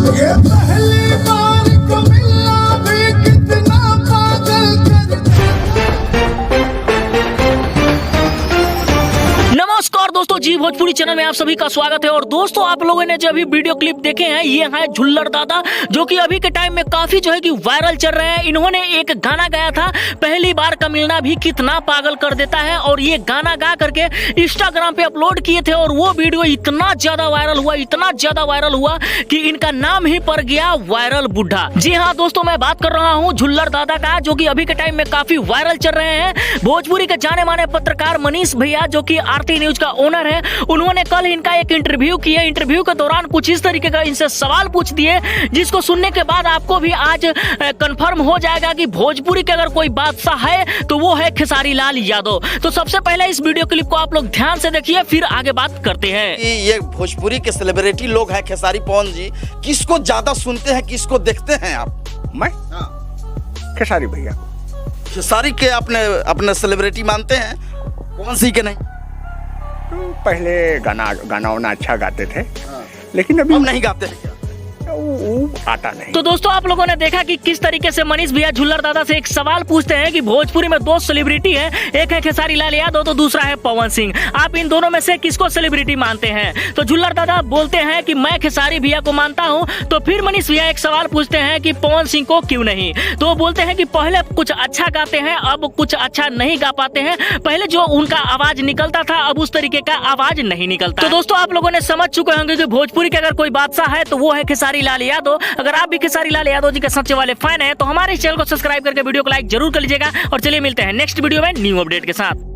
ये पहली बार को मिलना भी कितना पागल कर। नमस्कार दोस्तों, जी भोजपुरी चैनल में आप सभी का स्वागत है। और दोस्तों, आप लोगों ने जो अभी वीडियो क्लिप देखे हैं, ये है झुल्लर दादा, जो कि अभी के टाइम में काफी जो है कि वायरल चल रहे हैं। इन्होंने एक गाना गाया था, पहली बार का मिलना भी कितना पागल कर देता है, और ये गाना गा करके इंस्टाग्राम पे अपलोड किए थे। और वो वीडियो इतना ज्यादा वायरल हुआ कि इनका नाम ही पड़ गया वायरल बुढ़ा। जी हाँ दोस्तों, मैं बात कर रहा हूँ झुल्लर दादा का, जो कि अभी के टाइम में काफी वायरल चल रहे हैं। भोजपुरी के जाने माने पत्रकार मनीष भैया, जो कि आरती न्यूज का ओनर है, उन्होंने कल इनका एक इंटरव्यू किया। इंटरव्यू के दौरान कुछ इस तरीके का इनसे सवाल पूछ दिए, जिसको सुनने के बाद आपको भी आज कंफर्म हो जाएगा कि भोजपुरी के अगर कोई बादशाह है तो वो है खेसारी लाल यादव। तो सबसे पहले इस वीडियो क्लिप को आप लोग ध्यान से देखिए, फिर आगे बात करते हैं। ये भोजपुरी के सेलिब्रिटी लोग हैं खेसारी पवन जी, किसको ज्यादा सुनते हैं, किसको देखते हैं आप? मैं खेसारी भैया खेसारी के अपने सेलिब्रिटी मानते हैं, पवन सिंह के नहीं? पहले गाना वाना अच्छा गाते थे, लेकिन अभी अब नहीं गाते हैं क्या? वो आता नहीं। तो दोस्तों, आप लोगों ने देखा कि किस तरीके से मनीष भैया झुल्लर दादा से एक सवाल पूछते हैं कि भोजपुरी में दो सेलिब्रिटी हैं, एक है खेसारी लाल यादव तो दूसरा है पवन सिंह, आप इन दोनों में से किसको सेलिब्रिटी मानते हैं? तो झुल्लर दादा बोलते हैं कि मैं खेसारी भैया को मानता हूं। तो फिर मनीष भैया एक सवाल पूछते हैं कि पवन सिंह को क्यों नहीं? तो वो बोलते हैं कि पहले कुछ अच्छा गाते हैं, अब कुछ अच्छा नहीं गा पाते हैं। पहले जो उनका आवाज निकलता था, अब उस तरीके का आवाज नहीं निकलता। तो दोस्तों, आप लोगों ने समझ चुके होंगे कि भोजपुरी के अगर कोई बादशाह है तो वो है खेसारी लाल यादव। अगर आप भी खेसारी लाल यादव जी के सच्चे वाले फैन हैं तो हमारे चैनल को सब्सक्राइब करके वीडियो को लाइक जरूर कर लीजिएगा। और चलिए मिलते हैं नेक्स्ट वीडियो में न्यू अपडेट के साथ।